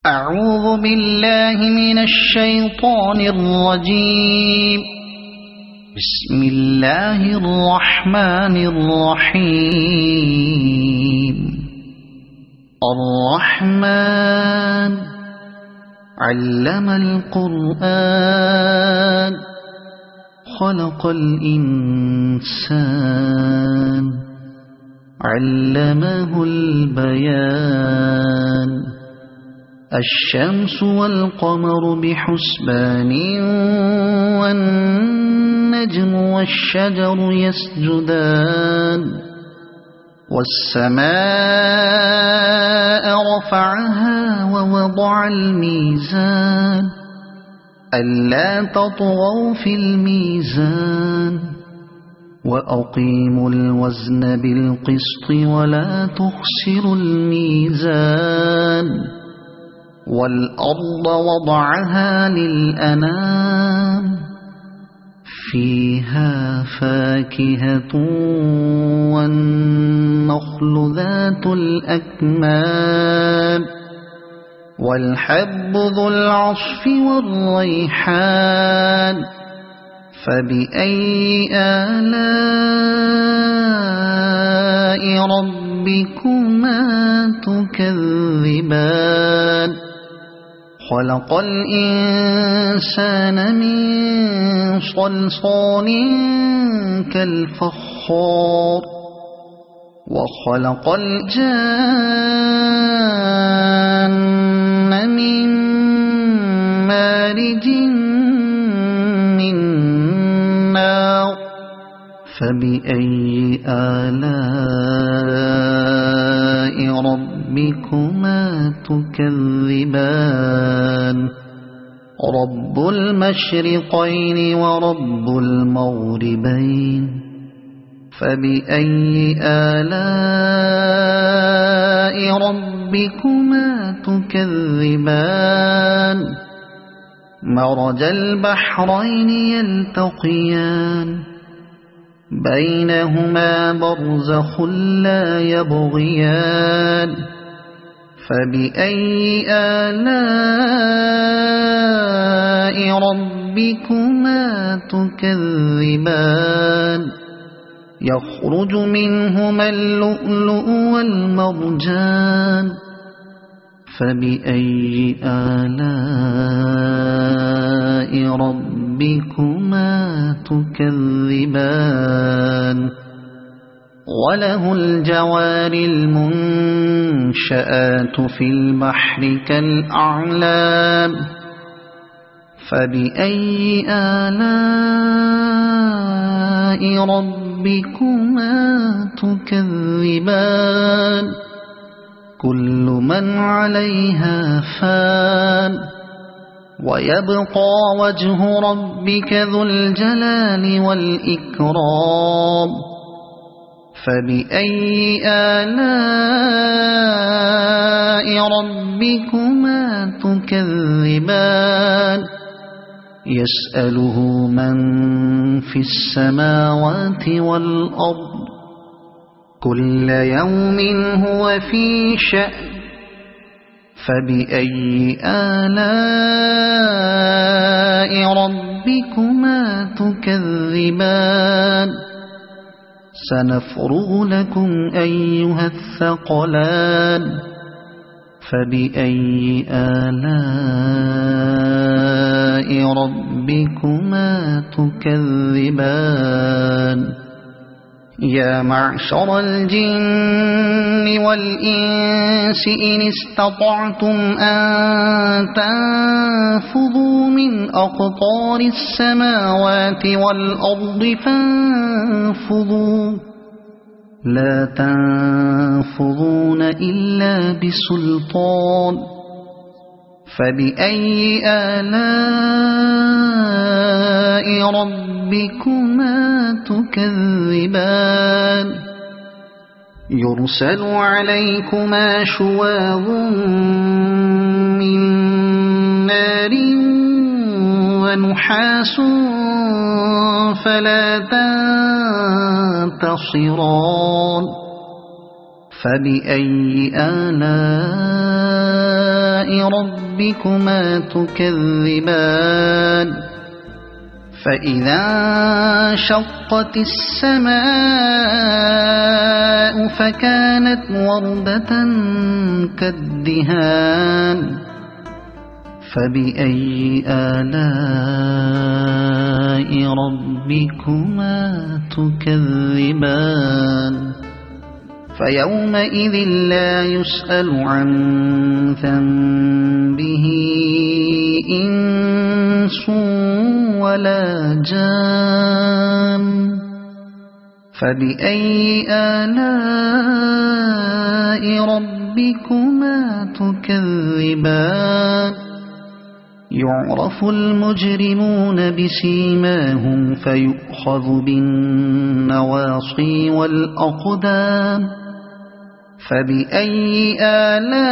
أعوذ بالله من الشيطان الرجيم. بسم الله الرحمن الرحيم. الرحمن علم القرآن خلق الإنسان علمه البيان. الشمس والقمر بحسبان والنجم والشجر يسجدان. والسماء رفعها ووضع الميزان ألا تطغوا في الميزان وأقيموا الوزن بالقسط ولا تخسروا الميزان. والأرض وضعها للأنام فيها فاكهة والنخل ذات الأكمام والحب ذو العصف والريحان. فبأي آلاء ربكما تكذبان. خلق الإنسان من صلصال كالفخار وخلق الجان من مارج من نار. فبأي آلاء ربكما تكذبان. رب المشرقين ورب المغربين. فبأي آلاء ربكما تكذبان. مرج البحرين يلتقيان بينهما برزخ لا يبغيان. فبأي آلاء ربكما تكذبان. يخرج منهما اللؤلؤ والمرجان. فبأي آلاء ربكما تكذبان. وله الجوار المنشآت في البحر كالأعلام. فبأي آلاء ربكما تكذبان. كل من عليها فان ويبقى وجه ربك ذو الجلال والإكرام. فبأي آلاء ربكما تكذبان. يسأله من في السماوات والأرض كل يوم هو في شأن. فبأي آلاء ربكما تكذبان. سنفرغ لكم أيها الثقلان. فبأي آلاء ربكما تكذبان. يا معشر الجن والإنس إن استطعتم أن تنفذوا من أقطار السماوات والأرض فانفذوا لا تنفذون إلا بسلطان. فبأي آلاء ربكما تكذبان. يرسل عليكما شواظ من نار ونحاس فلا تنتصران. فبأي آلاء ربكما تكذبان فإذا انشقت السماء فكانت وردة كالدهان فبأي آلاء ربكما تكذبان فيومئذ لا يسأل عن ذنبه إنس ولا جان فبأي آلاء ربكما تكذبان يعرف المجرمون بسيماهم فيؤخذ بالنواصي والأقدام فبأي آلاء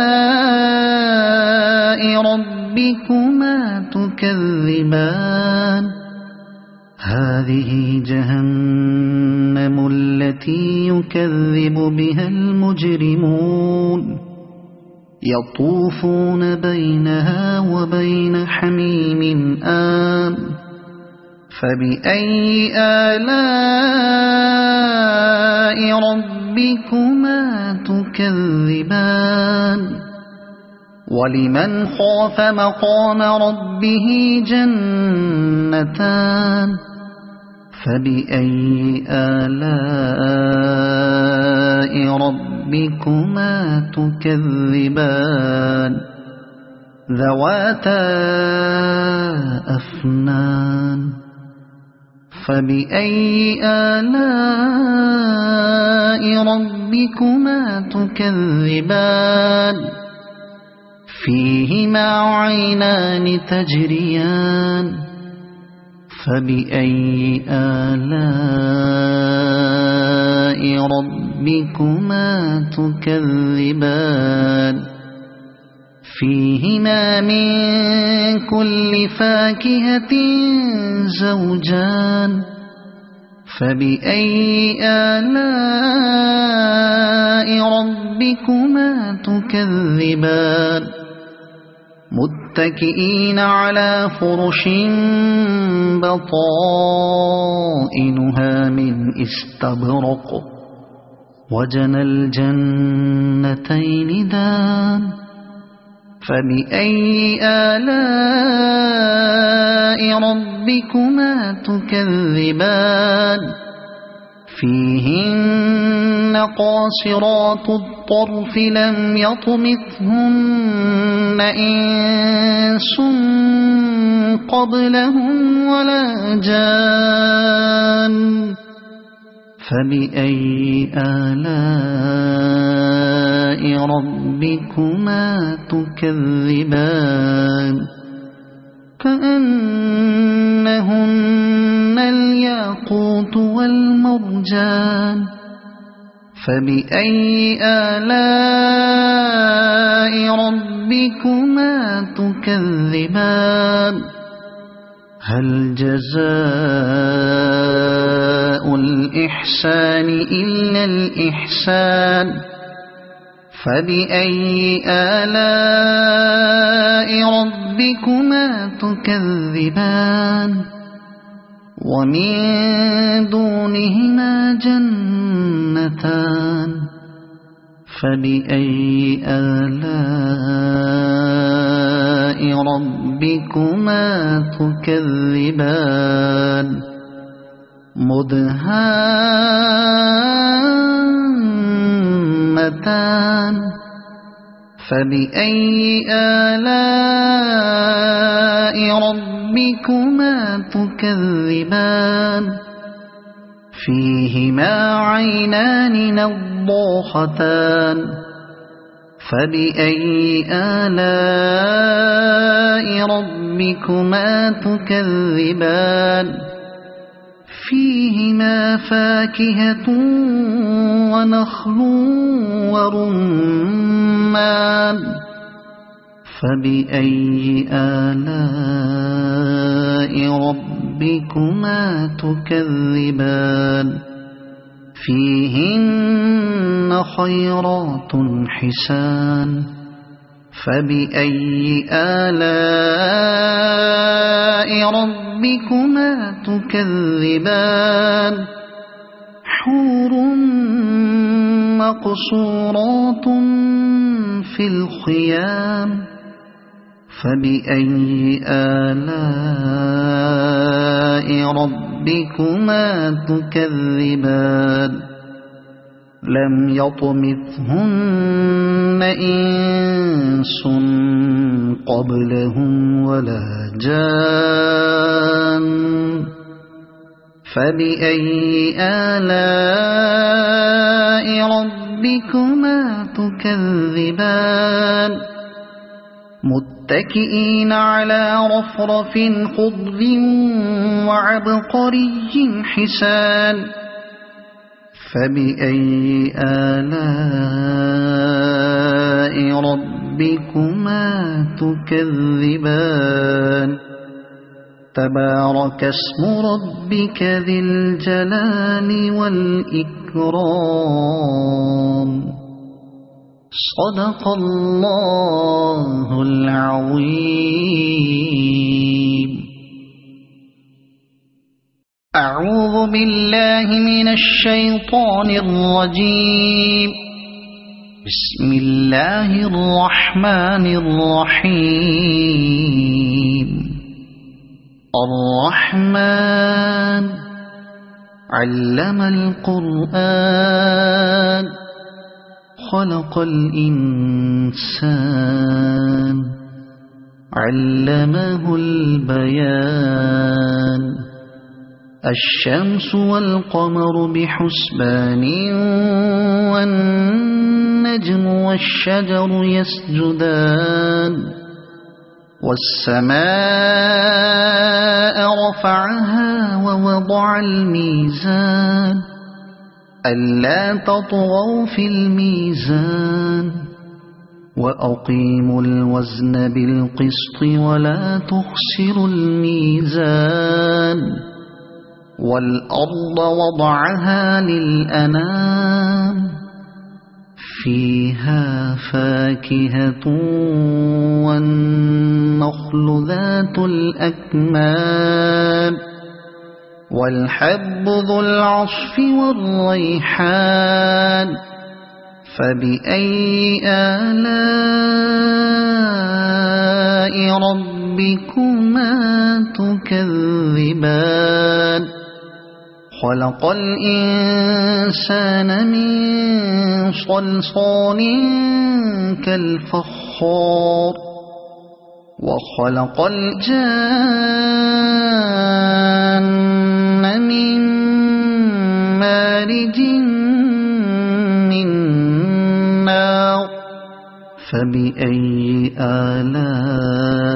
ربكما تكذبان هذه جهنم التي يكذب بها المجرمون يطوفون بينها وبين حميم آن فبأي آلاء ربكما تكذبان ولمن خاف مقام ربه جنتان فبأي آلاء ربكما تكذبان ذواتا أفنان فبأي آلاء ربكما تكذبان فيهما عينان تجريان فبأي آلاء ربكما تكذبان فيهما من كل فاكهة زوجان فبأي آلاء ربكما تكذبان متكئين على فرش بطائنها من استبرق وجنى الجنتين دان فبأي آلاء ربكما تكذبان فيهن قاصرات الطرف لم يطمثهن إنس قبلهم ولا جان فبأي آلاء ربكما تكذبان كأنهن الياقوت والمرجان فبأي آلاء ربكما تكذبان هل جزاء الإحسان إلا الإحسان فبأي آلاء ربكما تكذبان ومن دونهما جنتان فبأي آلاء ربكما تكذبان مدهامتان فبأي آلاء ربكما تكذبان فيهما عينان نضاختان فبأي آلاء ربكما تكذبان فيهما فاكهة ونخل ورمان فبأي آلاء ربكما تكذبان فيهن خيرات حسان فبأي آلاء ربكما تكذبان حور مقصورات في الخيام فبأي آلاء ربكما تكذبان لم يطمثهن إنس قبلهم ولا جان فبأي آلاء ربكما تكذبان متكئين على رفرف خضر وعبقري حسان فبأي آلاء ربكما تكذبان تبارك اسم ربك ذي الجلال والإكرام صدق الله العظيم. أعوذ بالله من الشيطان الرجيم. بسم الله الرحمن الرحيم. الرحمن علم القرآن خلق الإنسان علمه البيان الشمس والقمر بحسبان والنجم والشجر يسجدان والسماء رفعها ووضع الميزان ألا تطغوا في الميزان وأقيموا الوزن بالقسط ولا تخسروا الميزان والأرض وضعها للأنام فيها فاكهة والنخل ذات الأكمام والحب ذو العصف والريحان فبأي آلاء ربكما تكذبان خلق الإنسان من صلصال كالفخار وخلق الجان من مارج من نار فبأي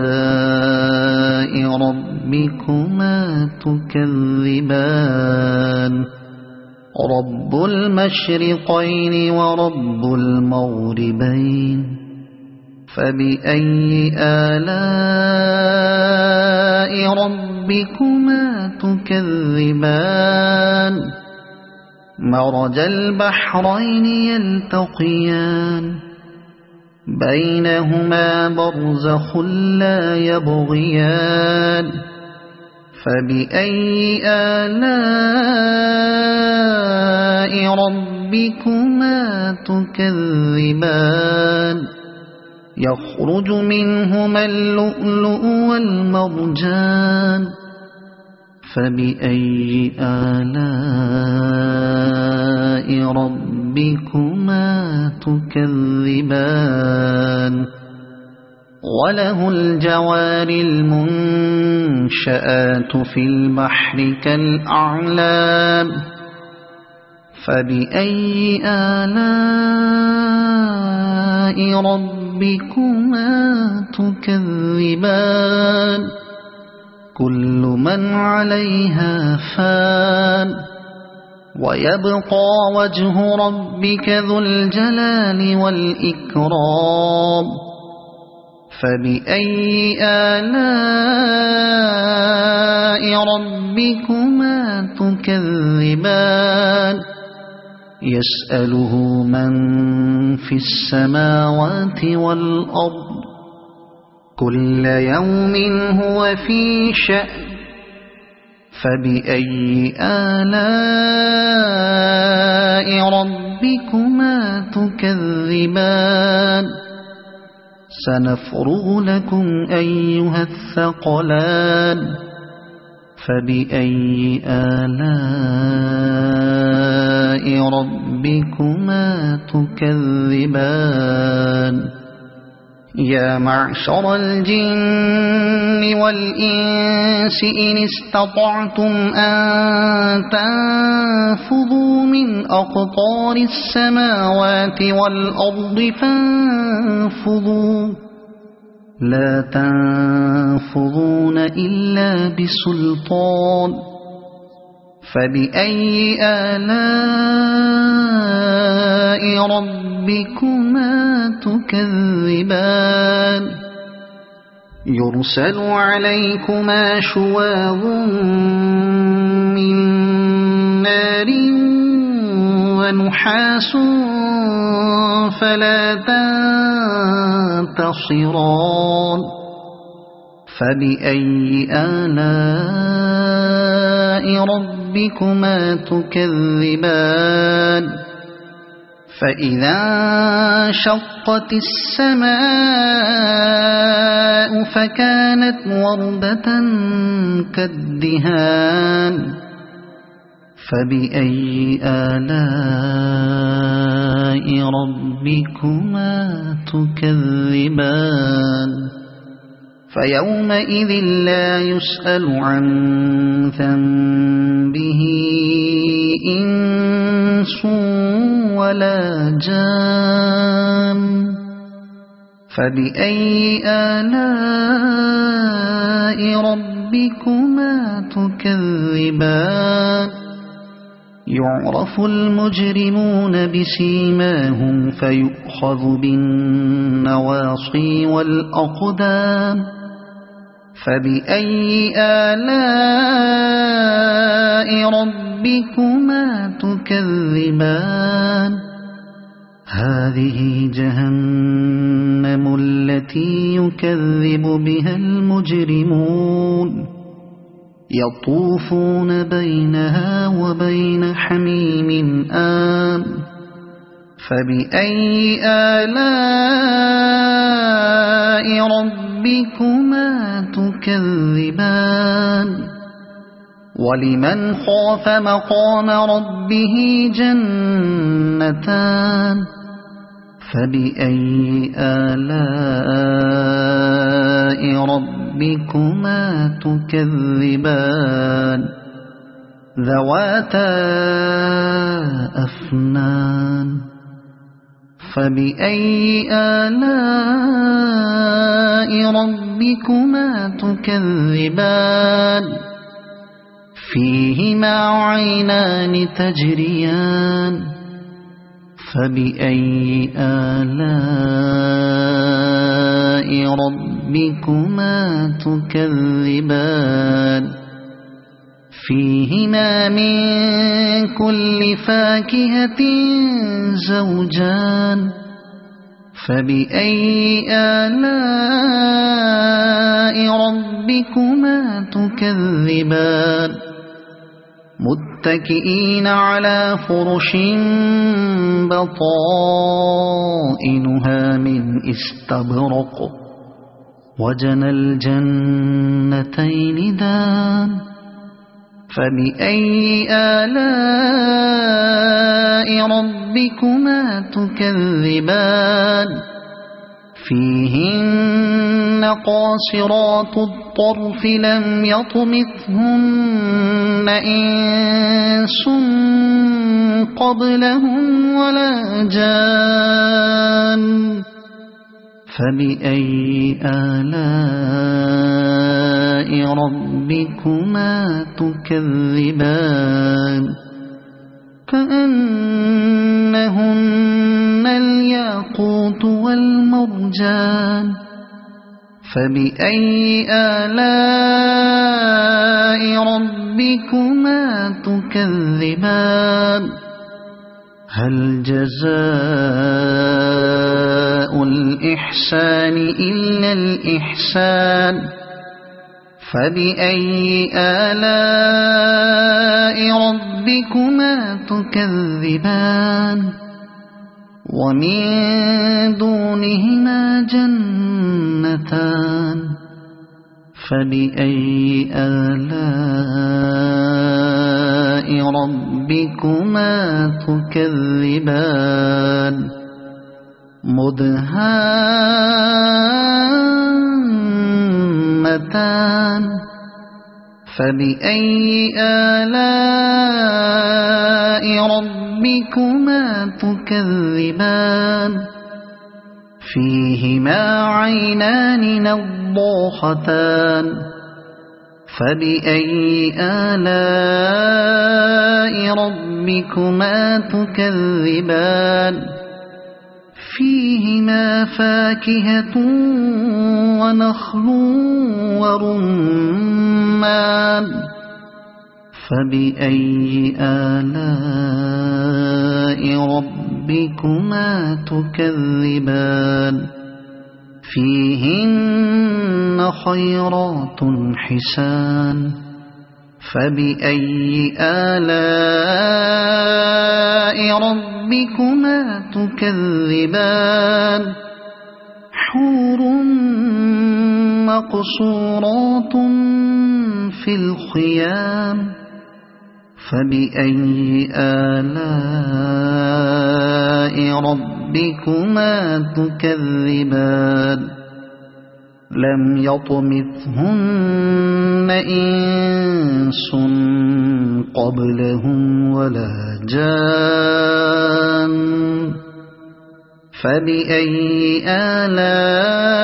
آلاء ربكما تكذبان رب المشرقين ورب المغربين فبأي آلاء ربكما تكذبان مرج البحرين يلتقيان بينهما برزخ لا يبغيان فبأي آلاء ربكما تكذبان يخرج منهما اللؤلؤ والمرجان فبأي آلاء ربكما تكذبان وله الجوار المنشآت في البحر كالأعلام فبأي آلاء ربكما تكذبان كل من عليها فان ويبقى وجه ربك ذو الجلال والإكرام فبأي آلاء ربكما تكذبان يسأله من في السماوات والأرض كل يوم هو في شأن فبأي آلاء ربكما تكذبان سنفرغ لكم أيها الثقلان فبأي آلاء ربكما تكذبان يا معشر الجن والإنس إن استطعتم أن تنفذوا من أقطار السماوات والأرض فانفذوا لا تنفذون إلا بسلطان فبأي آلاء ربكما تكذبان يرسل عليكما شواظ من نار ونحاس فلا تنتصران فبأي آلاء ربكما تكذبان فإذا انشقت السماء فكانت وردة كالدهان فبأي آلاء ربكما تكذبان فيومئذ لا يسأل عن ذنبه إنس ولا جان فبأي آلاء ربكما تكذبان يعرف المجرمون بسيماهم فيؤخذ بالنواصي والأقدام فبأي آلاء ربكما تكذبان هذه جهنم التي يكذب بها المجرمون يطوفون بينها وبين حميم آن فبأي آلاء ربكما تكذبان ولمن خاف مقام ربه جنتان فبأي آلاء ربكما تكذبان ذواتا أفنان فبأي آلاء ربكما تكذبان فيهما عينان تجريان فبأي آلاء ربكما تكذبان فيهما من كل فاكهة زوجان فبأي آلاء ربكما تكذبان متكئين على فرش بطائنها من استبرق وجنى الجنتين دان فبأي آلاء ربكما تكذبان فيهن قاصرات الطرف لم يطمثهن إنس قبلهم ولا جان فبأي آلاء ربكما تكذبان كأنهن الياقوت والمرجان فبأي آلاء ربكما تكذبان هل جزاء الإحسان إلا الإحسان فبأي آلاء ربكما تكذبان ومن دونهما جنتان فبأي آلاء ربكما تكذبان مدهامتان فبأي آلاء ربكما تكذبان فيهما عينان نضاختان فبأي آلاء ربكما تكذبان فيهما فاكهة ونخل ورمان فبأي آلاء ربكما تكذبان فيهن خيرات حسان فبأي آلاء ربكما تكذبان حور مقصورات في الخيام فبأي آلاء ربكما تكذبان لم يطمثهن إنس قبلهم ولا جان فبأي آلاء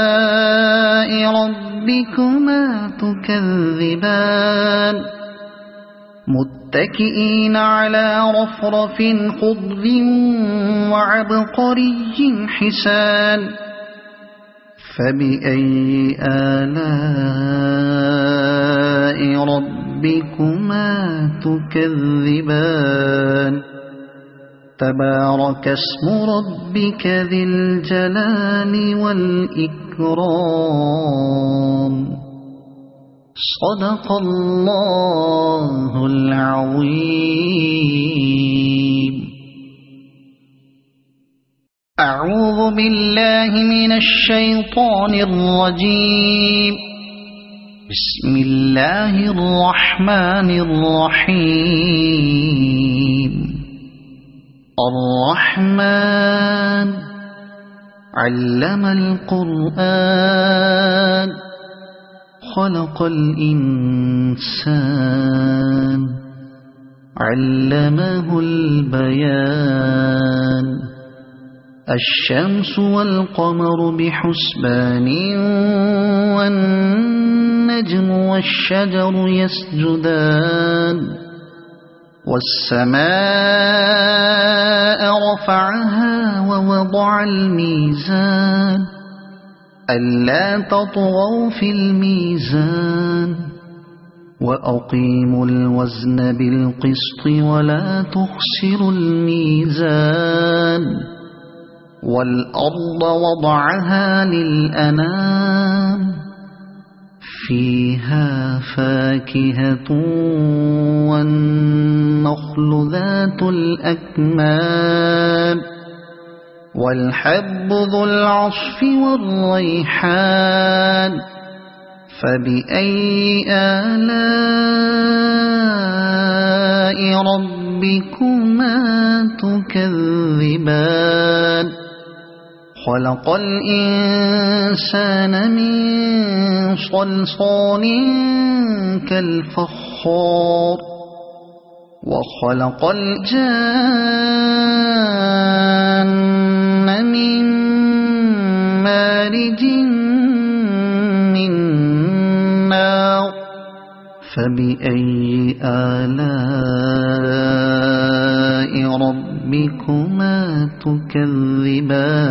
ربكما تكذبان متكئين على رفرف خضر وعبقري حسان فبأي آلاء ربكما تكذبان تبارك اسم ربك ذي الجلال والإكرام صدق الله العظيم. أعوذ بالله من الشيطان الرجيم. بسم الله الرحمن الرحيم. الرحمن علم القرآن خلق الإنسان علمه البيان الشمس والقمر بحسبان والنجم والشجر يسجدان والسماء رفعها ووضع الميزان ألا تطغوا في الميزان وأقيموا الوزن بالقسط ولا تخسروا الميزان والأرض وضعها للأنام فيها فاكهة والنخل ذات الأكمام والحب ذو العصف والريحان فبأي آلاء ربكما تكذبان خلق الإنسان من صلصال كالفخار وخلق الجان من مارج من نار فبأي آلاء ربكما تكذبان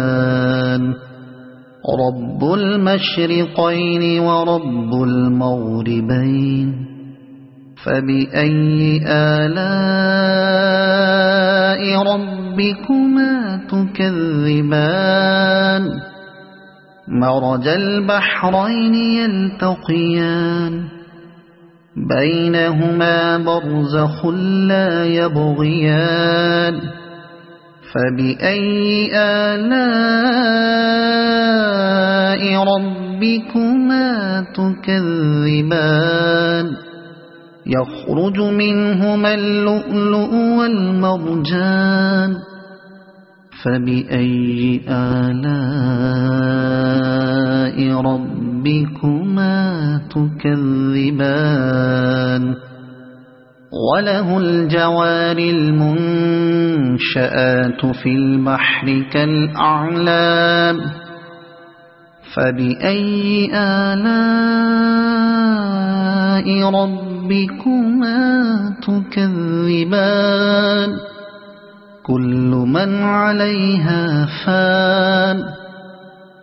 رب المشرقين ورب المغربين فبأي آلاء ربكما تكذبان مرج البحرين يلتقيان بينهما برزخ لا يبغيان فبأي آلاء ربكما تكذبان يخرج منهما اللؤلؤ والمرجان فبأي آلاء ربكما تكذبان وله الجوار المنشآت في البحر كالأعلام فبأي آلاء ربكما تكذبان كل من عليها فان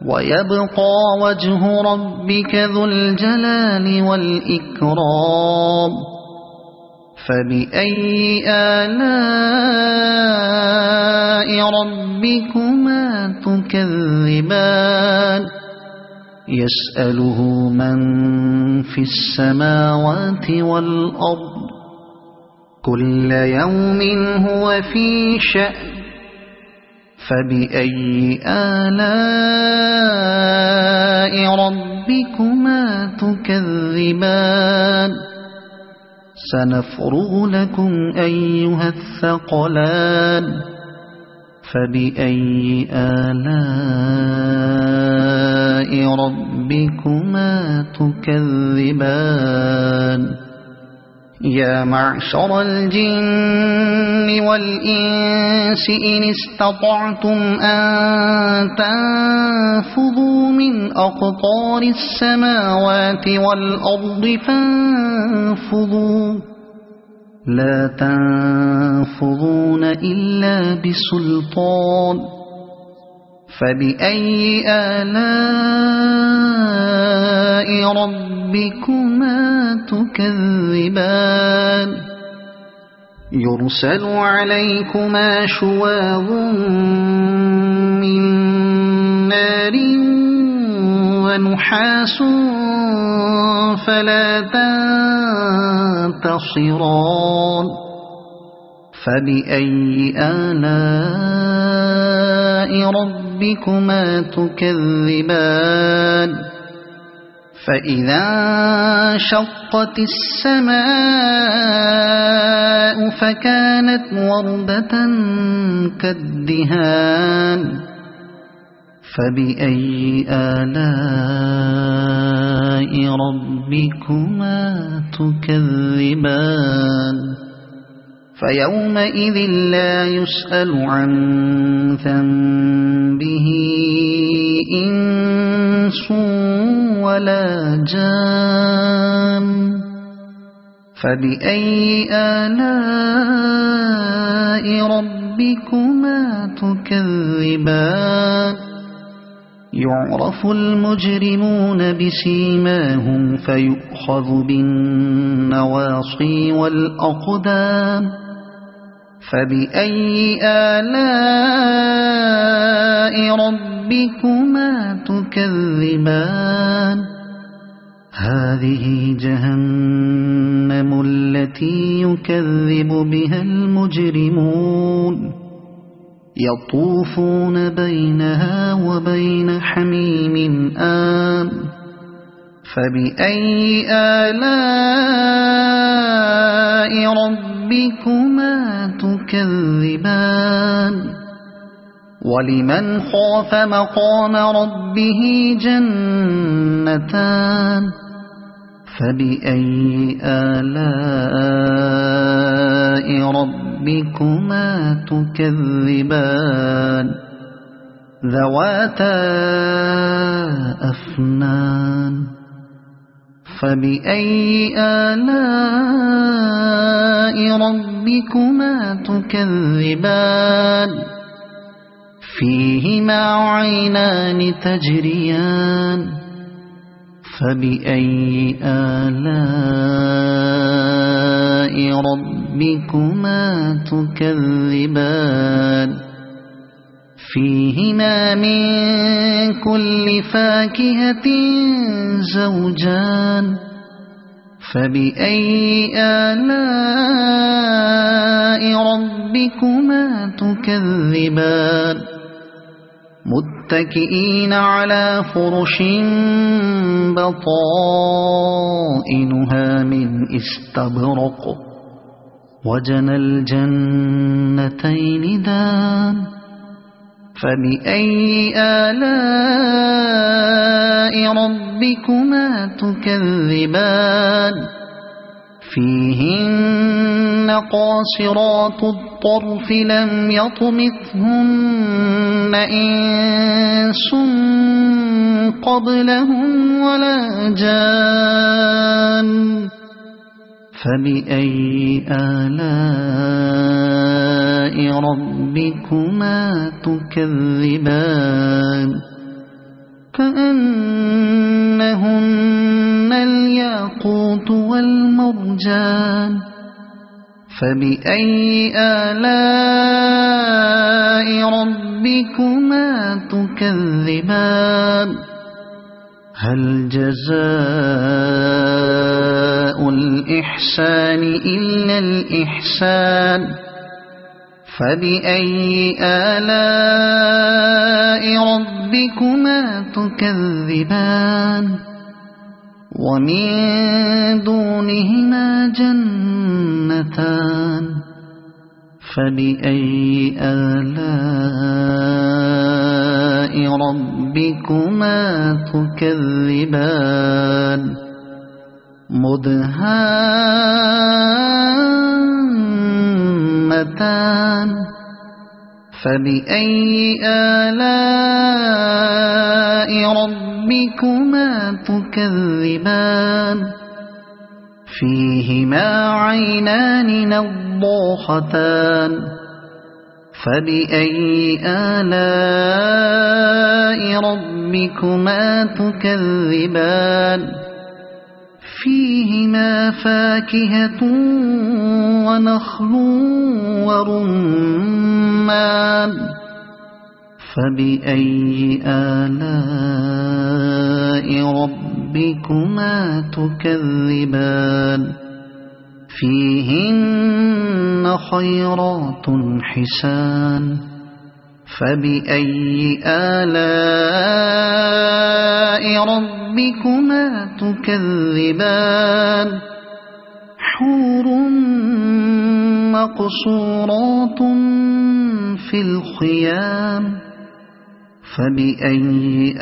ويبقى وجه ربك ذو الجلال والإكرام فبأي آلاء ربكما تكذبان يسأله من في السماوات والأرض كل يوم هو في شأن فبأي آلاء ربكما تكذبان سنفرغ لكم أيها الثقلان فبأي آلاء ربكما تكذبان يا معشر الجن والإنس إن استطعتم أن تنفذوا من أقطار السماوات والأرض فانفذوا لا تنفذون إلا بسلطان فبأي آلاء ربكما تكذبان يرسل عليكما شواظ من نار ونحاس فلا تنتصران فبأي آلاء ربكما تكذبان فإذا انشقت السماء فكانت وردة كالدهان فبأي آلاء ربكما تكذبان فيومئذ لا يسأل عن ذنبه إنس ولا جان فبأي آلاء ربكما تكذبان يعرف المجرمون بسيماهم فيؤخذ بالنواصي والأقدام فبأي آلاء ربكما تكذبان هذه جهنم التي يكذب بها المجرمون يطوفون بينها وبين حميم آن فبأي آلاء ربكما تكذبان ولمن خاف مقام ربه جنتان فبأي آلاء ربكما تكذبان ذواتا أفنان فبأي آلاء ربكما تكذبان فيهما عينان تجريان فبأي آلاء ربكما تكذبان فيهما من كل فاكهة زوجان فبأي آلاء ربكما تكذبان متكئين على فرش بطائنها من استبرق وجنى الجنتين دان فبأي آلاء ربكما تكذبان فيهن قاصرات الطرف لم يطمثهن إنس قبلهم ولا جان فبأي آلاء ربكما تكذبان كأنهن الياقوت والمرجان فبأي آلاء ربكما تكذبان هل جزاء الإحسان إلا الإحسان فبأي آلاء ربكما تكذبان ومن دونهما جنتان فبأي آلاء ربكما تكذبان مدهامتان فبأي آلاء ربكما تكذبان فيهما عينان نضاختان فبأي آلاء ربكما تكذبان فيهما فاكهة ونخل ورمان فبأي آلاء ربكما تكذبان فيهن خيرات حسان فبأي آلاء ربكما تكذبان حور مقصورات في الخيام فبأي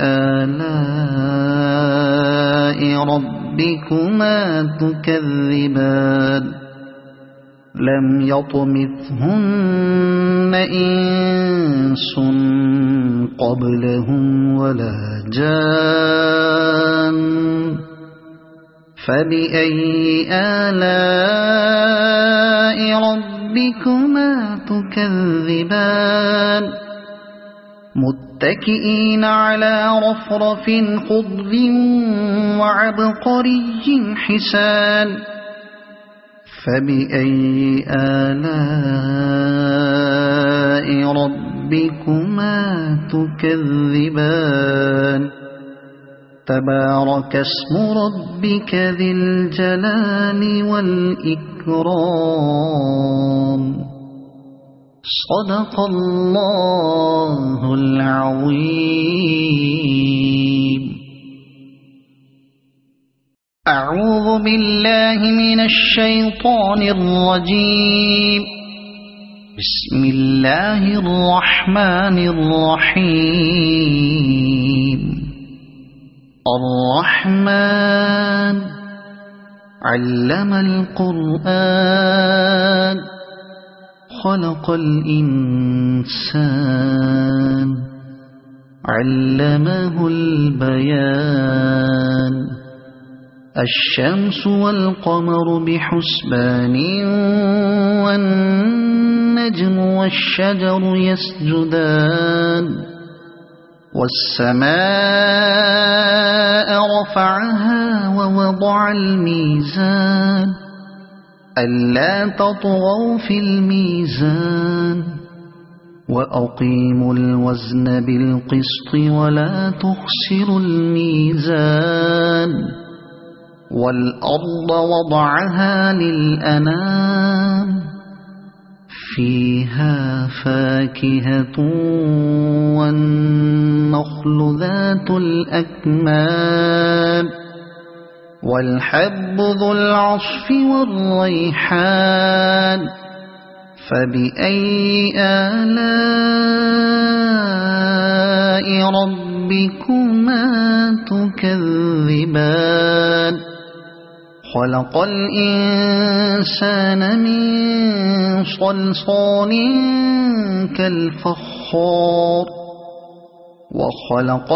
آلاء ربكما تكذبان لم يطمثهن إنس قبلهم ولا جان فبأي آلاء ربكما تكذبان متكئين على رفرف خضر وعبقري حسان فبأي آلاء ربكما تكذبان تبارك اسم ربك ذي الجلال والإكرام صدق الله العظيم أعوذ بالله من الشيطان الرجيم بسم الله الرحمن الرحيم الرحمن علم القرآن خلق الإنسان علمه البيان الشمس والقمر بحسبان والنجم والشجر يسجدان والسماء رفعها ووضع الميزان ألا تطغوا في الميزان وأقيموا الوزن بالقسط ولا تخسروا الميزان والأرض وضعها للأنام فيها فاكهة والنخل ذات الأكمام والحب ذو العصف والريحان فبأي آلاء ربكما تكذبان خلق الإنسان من صلصال كالفخار وخلق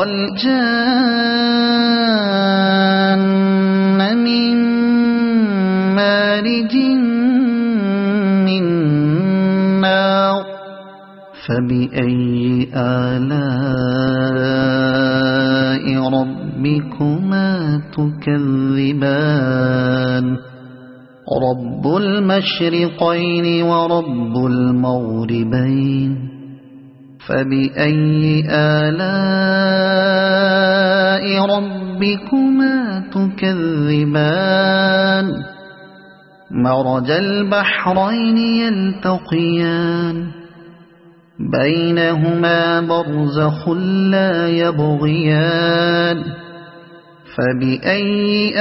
الجان من مارج من نار فبأي آلاء ربكما تكذبان رب المشرقين ورب المغربين فبأي آلاء ربكما تكذبان مرج البحرين يلتقيان بينهما برزخ لا يبغيان فبأي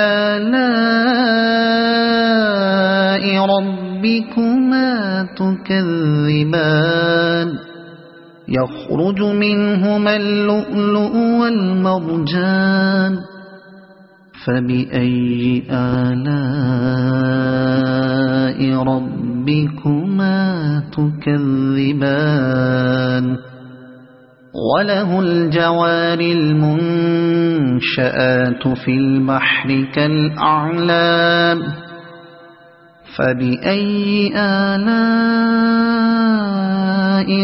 آلاء ربكما تكذبان يخرج منهما اللؤلؤ والمرجان فبأي آلاء ربكما تكذبان وله الجوار المنشآت في البحر كالأعلام فبأي آلاء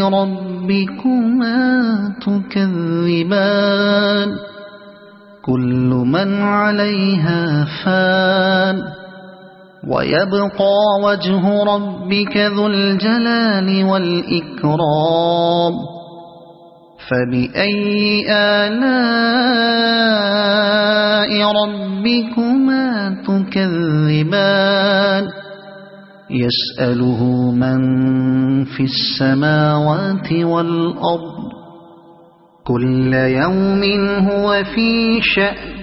ربكما تكذبان كل من عليها فان ويبقى وجه ربك ذو الجلال والإكرام فبأي آلاء ربكما تكذبان يسأله من في السماوات والأرض كل يوم هو في شأن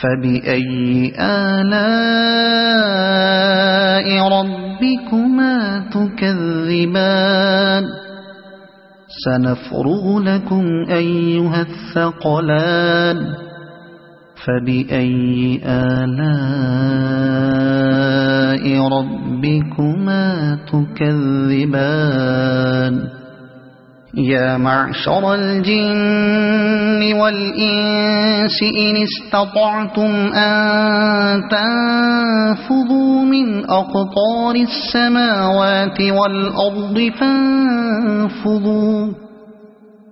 فبأي آلاء ربكما تكذبان سنفرغ لكم أيها الثقلان فبأي آلاء ربكما تكذبان يا معشر الجن والإنس إن استطعتم أن تنفذوا من أقطار السماوات والأرض فانفذوا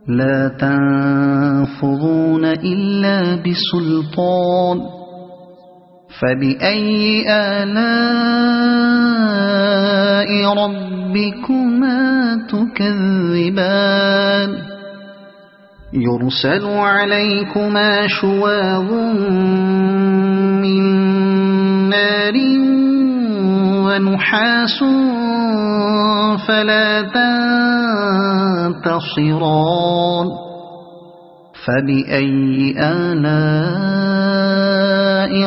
لا تنفذون إلا بسلطان فبأي آلاء ربكما تكذبان يرسل عليكما شواظ من نار ونحاس فلا تنتصران فبأي آلاء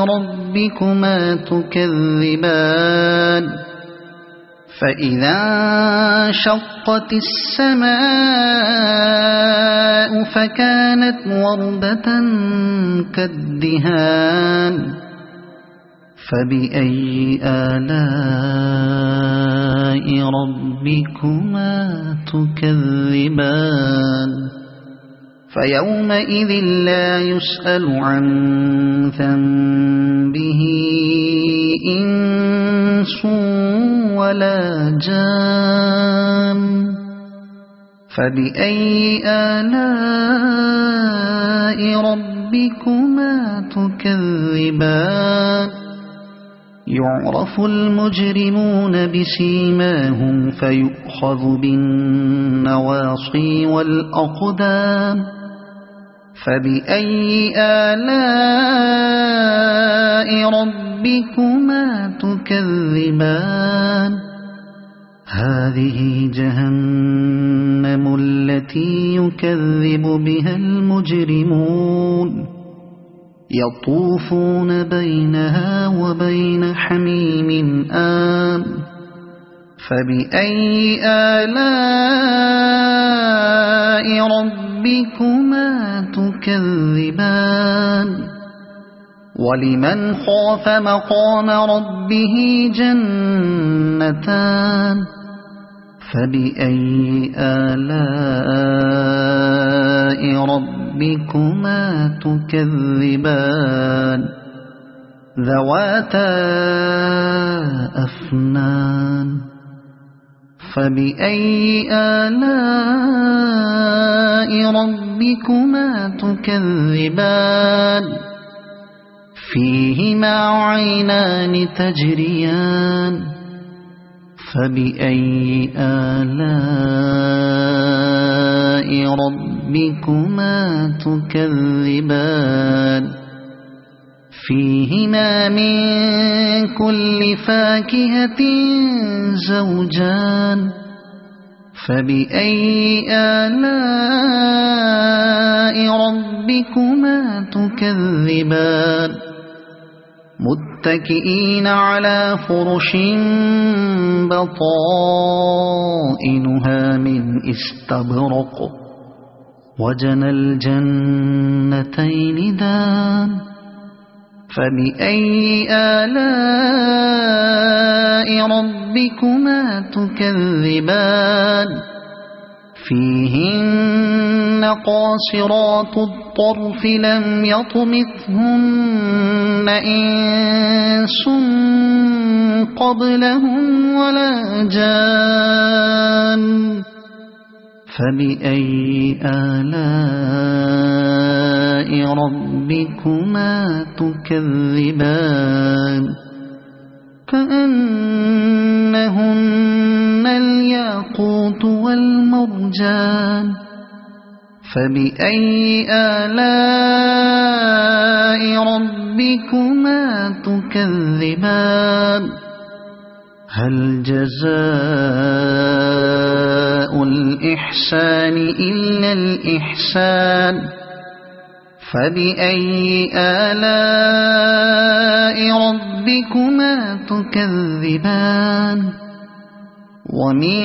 ربكما تكذبان فإذا انشقت السماء فكانت وردة كالدهان فبأي آلاء ربكما تكذبان فيومئذ لا يسأل عن ذنبه إنس ولا جان فبأي آلاء ربكما تكذبان يعرف المجرمون بسيماهم فيؤخذ بالنواصي والأقدام فبأي آلاء ربكما تكذبان هذه جهنم التي يكذب بها المجرمون يطوفون بينها وبين حميم آن فبأي آلاء ربكما تكذبان ولمن خاف مقام ربه جنتان فبأي آلاء ربكما تكذبان ذواتا أفنان فبأي آلاء ربكما تكذبان فيهما عينان تجريان فبأي آلاء ربكما تكذبان فيهما من كل فاكهة زوجان فبأي آلاء ربكما تكذبان متكئين على فرش بطائنها من استبرق وجنى الجنتين دان فبأي آلاء ربكما تكذبان فيهن قاصرات الطرف لم يطمثهن إنس قبلهم ولا جان فبأي آلاء ربكما تكذبان كأنهن الياقوت والمرجان فبأي آلاء ربكما تكذبان هل جزاء الإحسان إلا الإحسان فبأي آلاء ربكما تكذبان ومن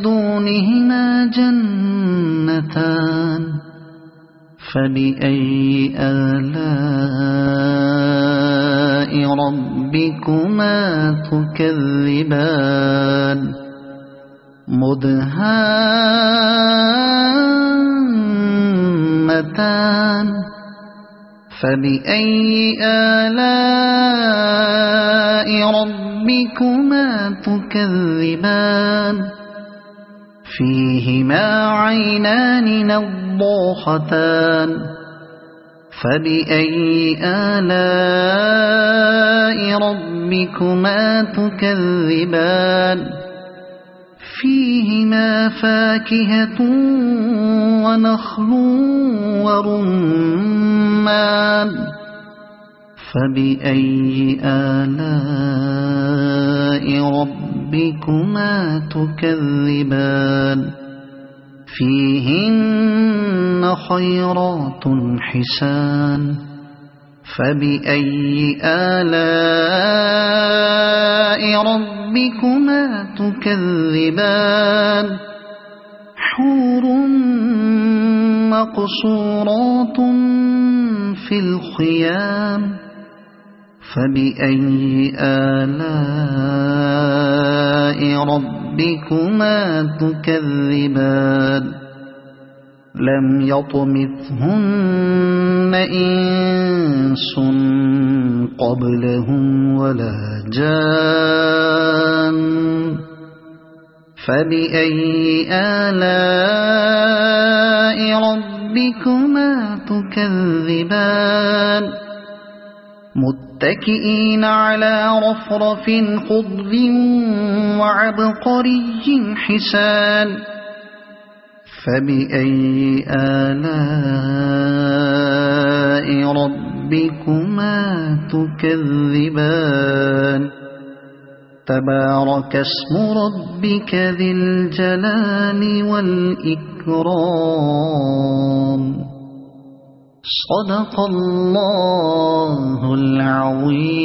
دونهما جنتان فبأي آلاء ربكما تكذبان مدهامتان فبأي آلاء ربكما تكذبان فيهما عينان نضاختان فبأي آلاء ربكما تكذبان فيهما فاكهة ونخل ورمان فبأي آلاء ربكما تكذبان فيهن خيرات حسان فبأي آلاء ربكما تكذبان حور مقصورات في الخيام فبأي آلاء ربكما تكذبان لم يطمثهن إنس قبلهم ولا جان فبأي آلاء ربكما تكذبان متكئين على رفرف خضر وعبقري حسان فبأي آلاء ربكما تكذبان تبارك اسم ربك ذي الجلال والإكرام صدق الله العظيم.